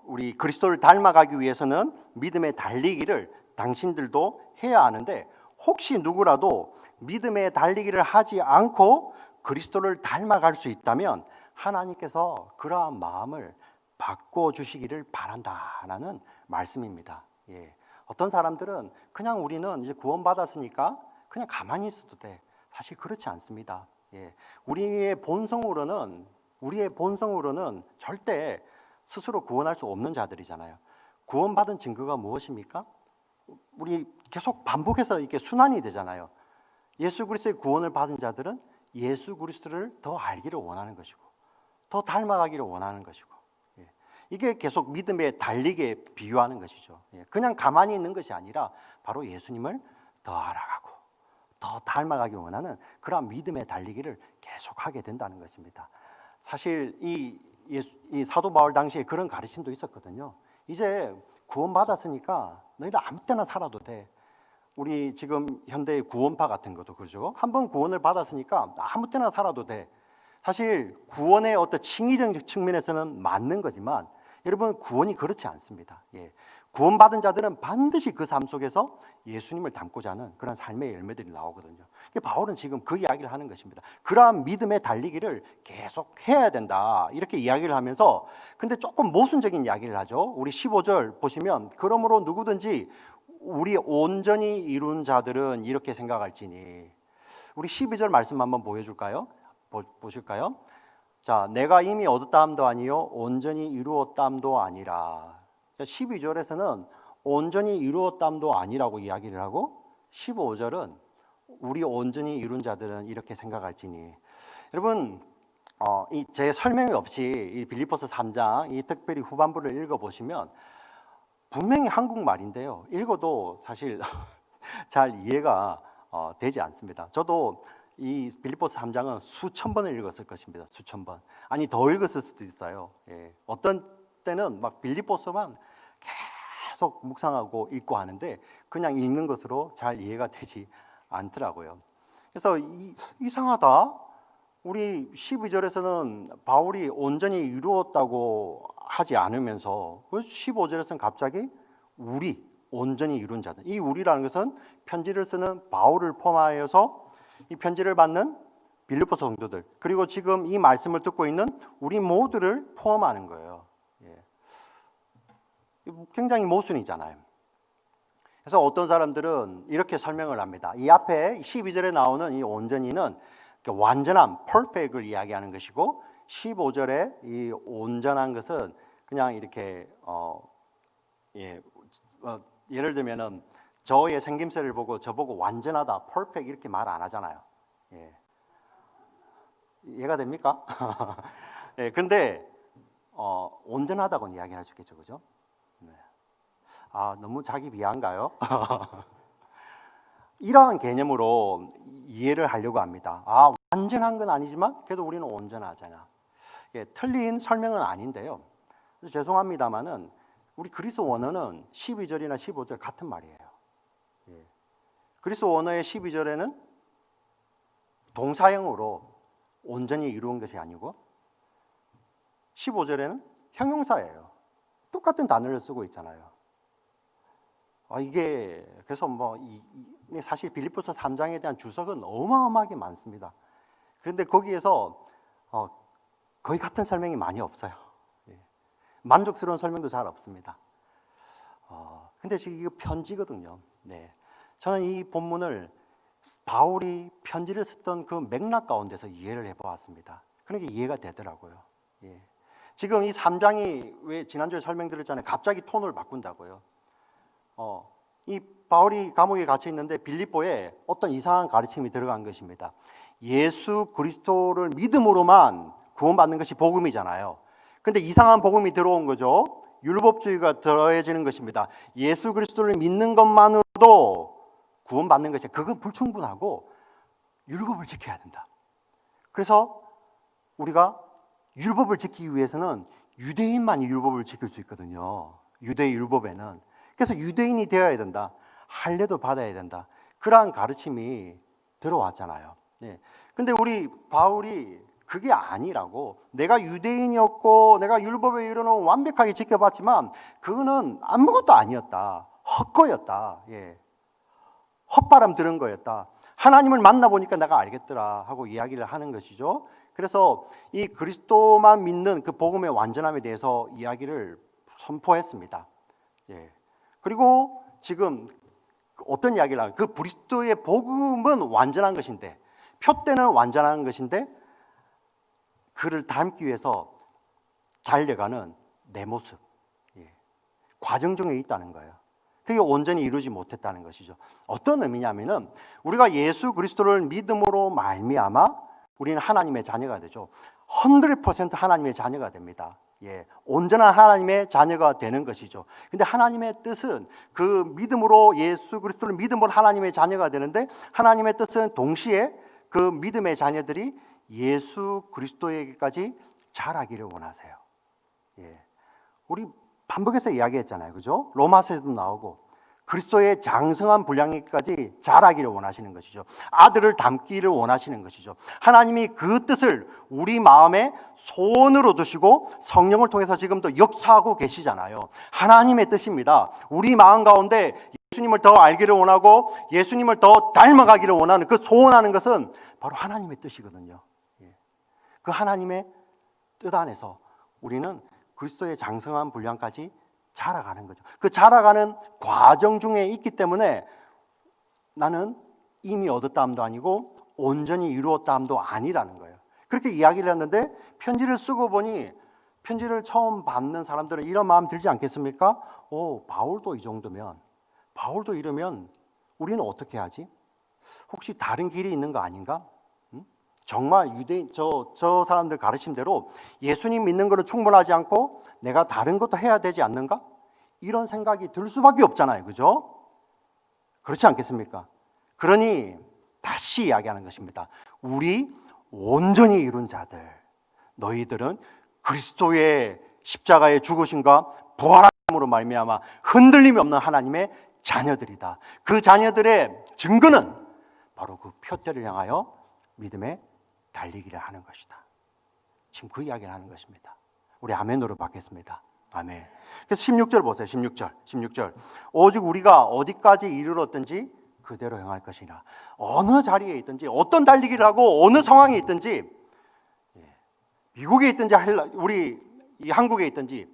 A: 우리 그리스도를 닮아가기 위해서는 믿음의 달리기를 당신들도 해야 하는데, 혹시 누구라도 믿음의 달리기를 하지 않고 그리스도를 닮아갈 수 있다면 하나님께서 그러한 마음을 바꿔주시기를 바란다라는 말씀입니다. 어떤 사람들은 그냥 우리는 이제 구원받았으니까 그냥 가만히 있어도 돼. 사실 그렇지 않습니다. 우리의 본성으로는 절대 스스로 구원할 수 없는 자들이잖아요. 구원받은 증거가 무엇입니까? 우리 계속 반복해서 이렇게 순환이 되잖아요. 예수 그리스도의 구원을 받은 자들은 예수 그리스도를 더 알기를 원하는 것이고 더 닮아가기를 원하는 것이고, 이게 계속 믿음의 달리기에 비유하는 것이죠. 그냥 가만히 있는 것이 아니라 바로 예수님을 더 알아가고 더 닮아가기 원하는 그런 믿음의 달리기를 계속하게 된다는 것입니다. 사실 이 사도 바울 당시에 그런 가르침도 있었거든요. 이제 구원받았으니까 너희들 아무 때나 살아도 돼. 우리 지금 현대의 구원파 같은 것도 그러죠. 한번 구원을 받았으니까 아무 때나 살아도 돼. 사실 구원의 어떤 칭의적 측면에서는 맞는 거지만 여러분, 구원이 그렇지 않습니다. 구원받은 자들은 반드시 그 삶 속에서 예수님을 닮고자 하는 그런 삶의 열매들이 나오거든요. 바울은 지금 그 이야기를 하는 것입니다. 그러한 믿음의 달리기를 계속 해야 된다, 이렇게 이야기를 하면서, 근데 조금 모순적인 이야기를 하죠. 우리 15절 보시면, 그러므로 누구든지 우리 온전히 이룬 자들은 이렇게 생각할지니. 우리 12절 말씀 한번 보여줄까요? 보실까요? 자, 내가 이미 얻었다함도 아니요 온전히 이루었다함도 아니라. 12절에서는 온전히 이루었다함도 아니라고 이야기를 하고, 15절은 우리 온전히 이룬 자들은 이렇게 생각할지니. 여러분, 제 설명이 없이 이 빌립보서 3장 이 특별히 후반부를 읽어보시면 분명히 한국말인데요, 읽어도 사실 잘 이해가 되지 않습니다. 저도 이 빌립보서 3장은 수천 번을 읽었을 것입니다. 수천 번. 아니 더 읽었을 수도 있어요. 예. 어떤 때는 막 빌립보서만 계속 묵상하고 읽고 하는데 그냥 읽는 것으로 잘 이해가 되지 않더라고요. 그래서 이상하다. 우리 12절에서는 바울이 온전히 이루었다고 하지 않으면서 15절에서는 갑자기 우리 온전히 이룬 자들. 이 우리라는 것은 편지를 쓰는 바울을 포함하여서 이 편지를 받는 빌립보 성도들, 그리고 지금 이 말씀을 듣고 있는 우리 모두를 포함하는 거예요. 예. 굉장히 모순이잖아요. 그래서 어떤 사람들은 이렇게 설명을 합니다. 이 앞에 12절에 나오는 이 온전히는 완전함, perfect을 이야기하는 것이고 15절에 이 온전한 것은 그냥 이렇게 예를 들면은 저의 생김새를 보고 저보고 완전하다, perfect 이렇게 말 안 하잖아요. 예. 이해가 됩니까? 예, 근데 온전하다고는 이야기할 수 있겠죠, 그죠? 네. 너무 자기 비하인가요? 이러한 개념으로 이해를 하려고 합니다. 완전한 건 아니지만 그래도 우리는 온전하잖아. 예, 틀린 설명은 아닌데요. 죄송합니다만은 우리 그리스 원어는 12절이나 15절 같은 말이에요. 예. 그리스 원어의 12절에는 동사형으로 온전히 이루은 것이 아니고 15절에는 형용사예요. 똑같은 단어를 쓰고 있잖아요. 이게 그래서 사실 빌립보서 3장에 대한 주석은 어마어마하게 많습니다. 그런데 거기에서 거의 같은 설명이 많이 없어요. 예. 만족스러운 설명도 잘 없습니다. 근데 지금 이거 편지거든요. 네. 저는 이 본문을 바울이 편지를 썼던 그 맥락 가운데서 이해를 해보았습니다. 그러니까 이해가 되더라고요. 예. 지금 이 3장이 왜 지난주에 설명드렸잖아요. 갑자기 톤을 바꾼다고요. 이 바울이 감옥에 갇혀 있는데 빌립보에 어떤 이상한 가르침이 들어간 것입니다. 예수 그리스도를 믿음으로만 구원받는 것이 복음이잖아요. 근데 이상한 복음이 들어온 거죠. 율법주의가 더해지는 것입니다. 예수 그리스도를 믿는 것만으로도 구원받는 것이 그건 불충분하고 율법을 지켜야 된다. 그래서 우리가 율법을 지키기 위해서는 유대인만이 율법을 지킬 수 있거든요. 유대 율법에는. 그래서 유대인이 되어야 된다. 할례도 받아야 된다. 그러한 가르침이 들어왔잖아요. 예. 근데 우리 바울이 그게 아니라고, 내가 유대인이었고 내가 율법에 이르는 완벽하게 지켜봤지만 그거는 아무것도 아니었다. 헛거였다. 예. 헛바람 들은 거였다. 하나님을 만나보니까 내가 알겠더라 하고 이야기를 하는 것이죠. 그래서 이 그리스도만 믿는 그 복음의 완전함에 대해서 이야기를 선포했습니다. 예. 그리고 지금 어떤 이야기를 하면 그 그리스도의 복음은 완전한 것인데, 표대는 완전한 것인데 그를 닮기 위해서 달려가는 내 모습, 예. 과정 중에 있다는 거예요. 그게 온전히 이루지 못했다는 것이죠. 어떤 의미냐면은 우리가 예수 그리스도를 믿음으로 말미암아 우리는 하나님의 자녀가 되죠. 100% 하나님의 자녀가 됩니다. 예, 온전한 하나님의 자녀가 되는 것이죠. 근데 하나님의 뜻은 그 믿음으로 예수 그리스도를 믿음으로 하나님의 자녀가 되는데, 하나님의 뜻은 동시에 그 믿음의 자녀들이 예수 그리스도에게까지 자라기를 원하세요. 예, 우리 반복해서 이야기했잖아요, 그죠? 로마서에도 나오고 그리스도의 장성한 분량에까지 자라기를 원하시는 것이죠. 아들을 닮기를 원하시는 것이죠. 하나님이 그 뜻을 우리 마음에 소원으로 두시고 성령을 통해서 지금도 역사하고 계시잖아요. 하나님의 뜻입니다. 우리 마음 가운데 예수님을 더 알기를 원하고 예수님을 더 닮아가기를 원하는 그 소원하는 것은 바로 하나님의 뜻이거든요. 그 하나님의 뜻 안에서 우리는 그리스도의 장성한 분량까지 자라가는 거죠. 그 자라가는 과정 중에 있기 때문에 나는 이미 얻었다함도 아니고 온전히 이루었다함도 아니라는 거예요. 그렇게 이야기를 했는데 편지를 쓰고 보니 편지를 처음 받는 사람들은 이런 마음 들지 않겠습니까? 바울도 이 정도면, 바울도 이러면 우리는 어떻게 하지? 혹시 다른 길이 있는 거 아닌가? 정말 유대인 저 사람들 가르침대로 예수님 믿는 거는 충분하지 않고 내가 다른 것도 해야 되지 않는가? 이런 생각이 들 수밖에 없잖아요, 그죠? 그렇지 않겠습니까? 그러니 다시 이야기하는 것입니다. 우리 온전히 이룬 자들, 너희들은 그리스도의 십자가의 죽으심과 부활함으로 말미암아 흔들림이 없는 하나님의 자녀들이다. 그 자녀들의 증거는 바로 그 표대를 향하여 믿음의 달리기를 하는 것이다. 지금 그 이야기를 하는 것입니다. 우리 아멘으로 받겠습니다. 아멘. 그래서 16절 보세요. 16절. 오직 우리가 어디까지 이르렀든지 그대로 행할 것이라. 어느 자리에 있든지, 어떤 달리기를 하고 어느 상황에 있든지, 미국에 있든지 우리 이 한국에 있든지,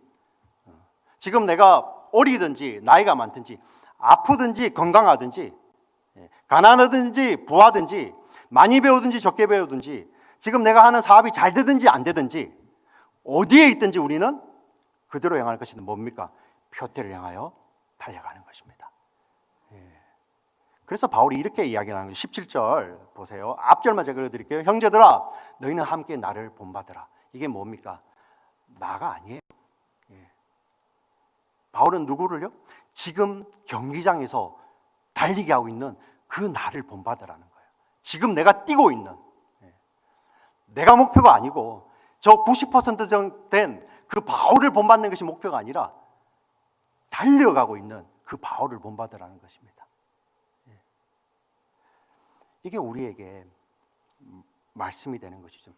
A: 지금 내가 어리든지 나이가 많든지, 아프든지 건강하든지, 가난하든지 부하든지, 많이 배우든지 적게 배우든지, 지금 내가 하는 사업이 잘 되든지 안 되든지, 어디에 있든지 우리는 그대로 행할 것이 뭡니까? 표대를 향하여 달려가는 것입니다. 그래서 바울이 이렇게 이야기하는 거예요. 17절 보세요. 앞절만 제가 읽어드릴게요. 형제들아, 너희는 함께 나를 본받으라. 이게 뭡니까? 나가 아니에요. 바울은 누구를요? 지금 경기장에서 달리게 하고 있는 그 나를 본받으라는 거예요. 지금 내가 뛰고 있는, 내가 목표가 아니고 저 90% 된 그 바울을 본받는 것이 목표가 아니라 달려가고 있는 그 바울을 본받으라는 것입니다. 이게 우리에게 말씀이 되는 것이죠.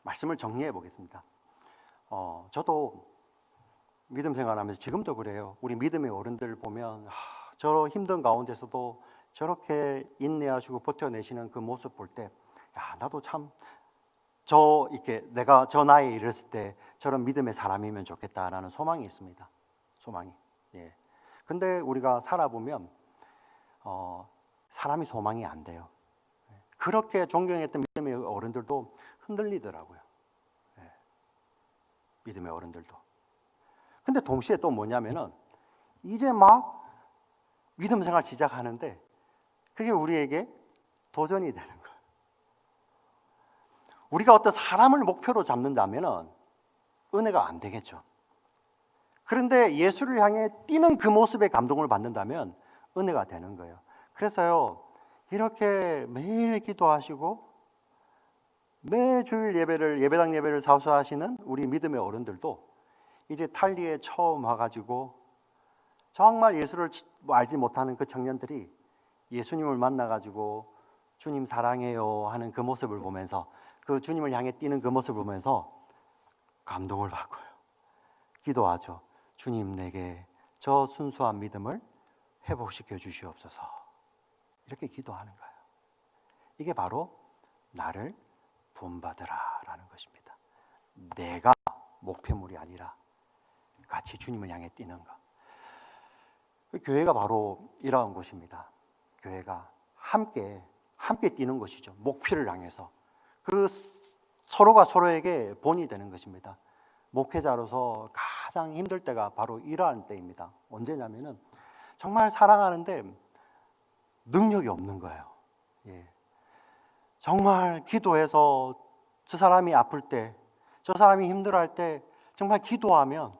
A: 말씀을 정리해 보겠습니다. 저도 믿음 생활하면서 지금도 그래요. 우리 믿음의 어른들 보면 저 힘든 가운데서도 저렇게 인내하시고 버텨내시는 그 모습 볼 때, 나도 참 이렇게 내가 저 나이에 이랬을 때 저런 믿음의 사람이면 좋겠다라는 소망이 있습니다. 소망이. 근데 우리가 살아보면 사람이 소망이 안 돼요. 그렇게 존경했던 믿음의 어른들도 흔들리더라고요. 믿음의 어른들도. 근데 동시에 또 뭐냐면은 이제 막 믿음 생활 시작하는데 그게 우리에게 도전이 되는 거예요. 우리가 어떤 사람을 목표로 잡는다면은 은혜가 안 되겠죠. 그런데 예수를 향해 뛰는 그 모습에 감동을 받는다면 은혜가 되는 거예요. 그래서요, 이렇게 매일 기도하시고 매주일 예배당 예배를 사수하시는 우리 믿음의 어른들도 이제 탈리에 처음 와가지고 정말 예수를 알지 못하는 그 청년들이 예수님을 만나가지고 주님 사랑해요 하는 그 모습을 보면서, 그 주님을 향해 뛰는 그 모습을 보면서 감동을 받고요. 기도하죠. 주님, 내게 저 순수한 믿음을 회복시켜 주시옵소서. 이렇게 기도하는 거예요. 이게 바로 나를 본받으라라는 것입니다. 내가 목표물이 아니라 같이 주님을 향해 뛰는 것. 교회가 바로 이러한 곳입니다. 교회가 함께 뛰는 것이죠. 목표를 향해서. 그 서로가 서로에게 본이 되는 것입니다. 목회자로서 가장 힘들 때가 바로 이러한 때입니다. 언제냐면은 정말 사랑하는데 능력이 없는 거예요. 정말 기도해서 저 사람이 아플 때, 저 사람이 힘들어할 때 정말 기도하면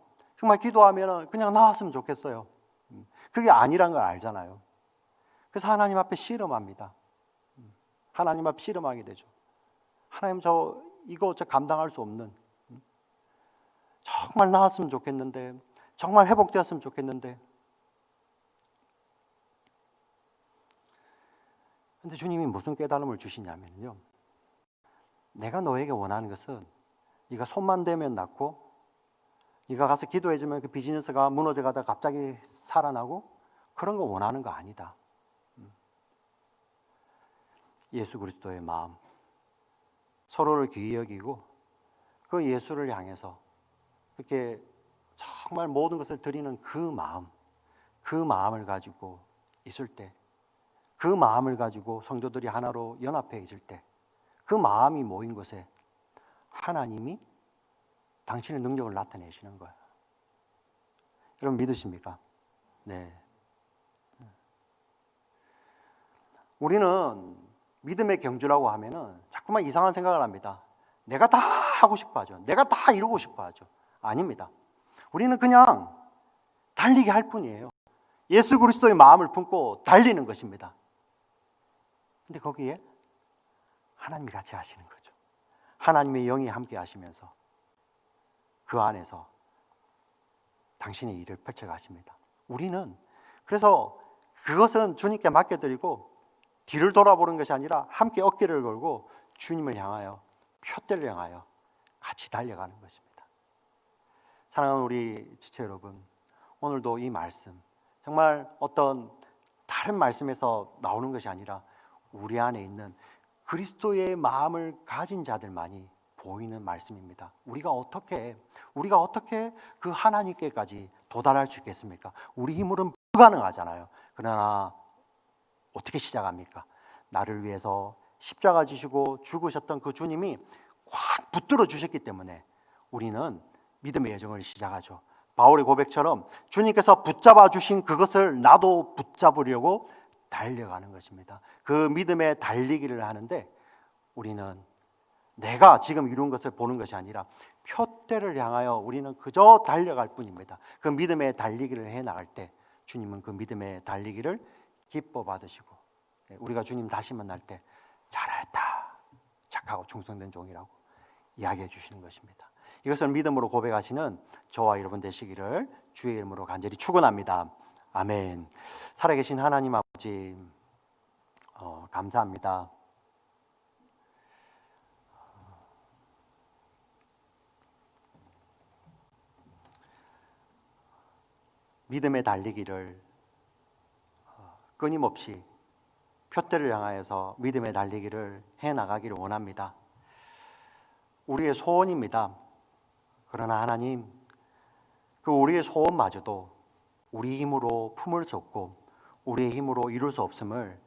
A: 그냥 나았으면 좋겠어요. 그게 아니란 걸 알잖아요. 그래서 하나님 앞에 씨름합니다. 하나님 앞에 씨름하게 되죠. 하나님, 이거 감당할 수 없는, 정말 나았으면 좋겠는데, 정말 회복되었으면 좋겠는데. 근데 주님이 무슨 깨달음을 주시냐면요, 내가 너에게 원하는 것은 네가 손만 대면 낫고, 네가 가서 기도해주면 그 비즈니스가 무너져 가다가 갑자기 살아나고, 그런 거 원하는 거 아니다. 예수 그리스도의 마음, 서로를 귀히 여기고 그 예수를 향해서 그렇게 정말 모든 것을 드리는 그 마음을 가지고 있을 때, 그 마음을 가지고 성도들이 하나로 연합해 있을 때, 그 마음이 모인 곳에 하나님이 당신의 능력을 나타내시는 거예요. 여러분 믿으십니까? 네. 우리는 믿음의 경주라고 하면은 자꾸만 이상한 생각을 합니다. 내가 다 하고 싶어 하죠. 내가 다 이루고 싶어 하죠. 아닙니다. 우리는 그냥 달리게 할 뿐이에요. 예수 그리스도의 마음을 품고 달리는 것입니다. 근데 거기에 하나님이 같이 하시는 거죠. 하나님의 영이 함께 하시면서 그 안에서 당신의 일을 펼쳐가십니다. 우리는 그래서 그것은 주님께 맡겨드리고 뒤를 돌아보는 것이 아니라 함께 어깨를 걸고 주님을 향하여, 표대를 향하여 같이 달려가는 것입니다. 사랑하는 우리 지체 여러분, 오늘도 이 말씀 정말 어떤 다른 말씀에서 나오는 것이 아니라 우리 안에 있는 그리스도의 마음을 가진 자들만이 보이는 말씀입니다. 우리가 어떻게 그 하나님께까지 도달할 수 있겠습니까? 우리 힘으로는 불가능하잖아요. 그러나 어떻게 시작합니까? 나를 위해서 십자가 지시고 죽으셨던 그 주님이 확 붙들어 주셨기 때문에 우리는 믿음의 여정을 시작하죠. 바울의 고백처럼 주님께서 붙잡아 주신 그것을 나도 붙잡으려고 달려가는 것입니다. 그 믿음의 달리기를 하는데 우리는 내가 지금 이룬 것을 보는 것이 아니라 표대를 향하여 우리는 그저 달려갈 뿐입니다. 그 믿음의 달리기를 해나갈 때 주님은 그 믿음의 달리기를 기뻐 받으시고 우리가 주님 다시 만날 때 잘했다, 착하고 충성된 종이라고 이야기해 주시는 것입니다. 이것을 믿음으로 고백하시는 저와 여러분 되시기를 주의 이름으로 간절히 축원합니다. 아멘. 살아계신 하나님 아버지, 감사합니다. 믿음의 달리기를 끊임없이 표대를 향하여서 믿음의 달리기를 해나가기를 원합니다. 우리의 소원입니다. 그러나 하나님, 그 우리의 소원마저도 우리 힘으로 품을 수 없고 우리의 힘으로 이룰 수 없음을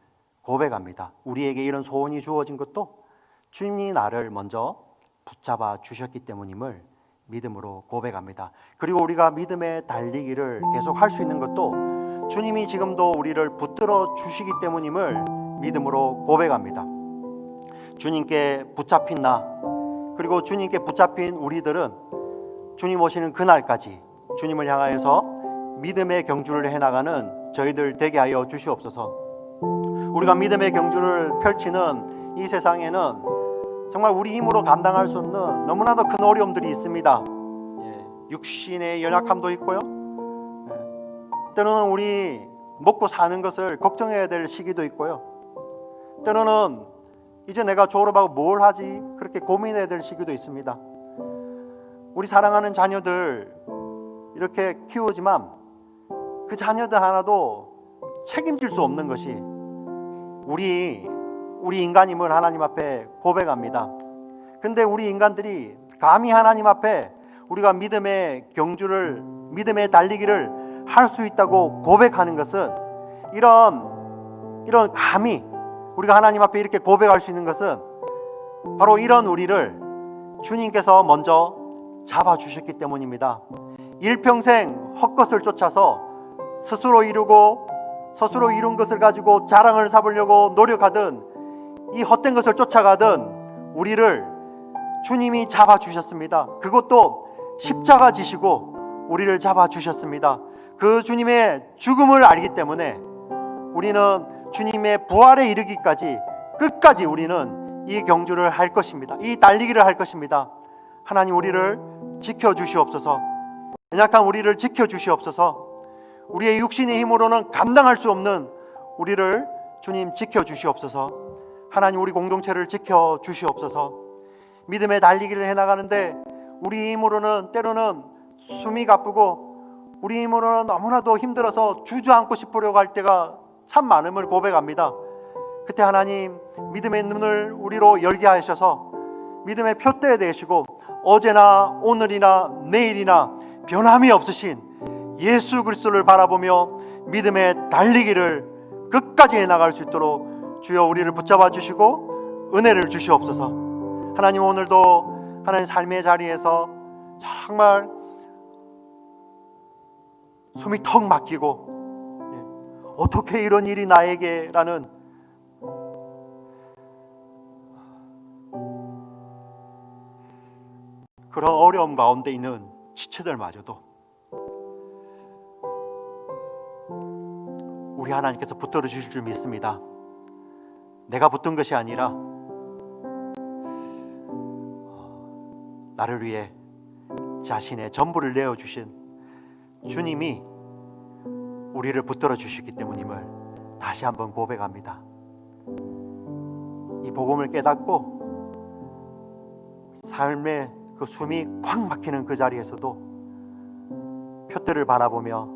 A: 고백합니다. 우리에게 이런 소원이 주어진 것도 주님이 나를 먼저 붙잡아 주셨기 때문임을 믿음으로 고백합니다. 그리고 우리가 믿음의 달리기를 계속 할 수 있는 것도 주님이 지금도 우리를 붙들어 주시기 때문임을 믿음으로 고백합니다. 주님께 붙잡힌 나, 그리고 주님께 붙잡힌 우리들은 주님 오시는 그날까지 주님을 향하여서 믿음의 경주를 해나가는 저희들 되게 하여 주시옵소서. 우리가 믿음의 경주를 펼치는 이 세상에는 정말 우리 힘으로 감당할 수 없는 너무나도 큰 어려움들이 있습니다. 육신의 연약함도 있고요. 때로는 우리 먹고 사는 것을 걱정해야 될 시기도 있고요. 때로는 이제 내가 졸업하고 뭘 하지 그렇게 고민해야 될 시기도 있습니다. 우리 사랑하는 자녀들 이렇게 키우지만 그 자녀들 하나도 책임질 수 없는 것이 우리 인간임을 하나님 앞에 고백합니다. 근데 우리 인간들이 감히 하나님 앞에 우리가 믿음의 경주를, 믿음의 달리기를 할 수 있다고 고백하는 것은 이런 감히 우리가 하나님 앞에 이렇게 고백할 수 있는 것은 바로 이런 우리를 주님께서 먼저 잡아주셨기 때문입니다. 일평생 헛것을 쫓아서 스스로 이룬 것을 가지고 자랑을 삼으려고 노력하던 이 헛된 것을 쫓아가던 우리를 주님이 잡아주셨습니다. 그것도 십자가 지시고 우리를 잡아주셨습니다. 그 주님의 죽음을 알기 때문에 우리는 주님의 부활에 이르기까지 끝까지 우리는 이 경주를 할 것입니다. 이 달리기를 할 것입니다. 하나님 우리를 지켜주시옵소서. 연약한 우리를 지켜주시옵소서. 우리의 육신의 힘으로는 감당할 수 없는 우리를 주님 지켜주시옵소서. 하나님 우리 공동체를 지켜주시옵소서. 믿음의 달리기를 해나가는데 우리 힘으로는 때로는 숨이 가쁘고 우리 힘으로는 너무나도 힘들어서 주저앉고 싶으려고 할 때가 참 많음을 고백합니다. 그때 하나님 믿음의 눈을 우리로 열게 하셔서 믿음의 표대에 대시고 어제나 오늘이나 내일이나 변함이 없으신 예수 그리스도를 바라보며 믿음의 달리기를 끝까지 해나갈 수 있도록 주여 우리를 붙잡아 주시고 은혜를 주시옵소서. 하나님 오늘도 하나님 삶의 자리에서 정말 숨이 턱 막히고 어떻게 이런 일이 나에게 라는 그런 어려움 가운데 있는 지체들마저도 우리 하나님께서 붙들어 주실 줄 믿습니다. 내가 붙든 것이 아니라 나를 위해 자신의 전부를 내어주신 주님이 우리를 붙들어 주셨기 때문임을 다시 한번 고백합니다. 이 복음을 깨닫고 삶의 그 숨이 꽉 막히는 그 자리에서도 표대를 바라보며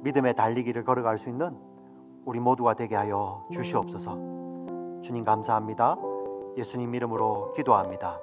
A: 믿음의 달리기를 걸어갈 수 있는 우리 모두가 되게 하여 주시옵소서. 주님 감사합니다. 예수님 이름으로 기도합니다.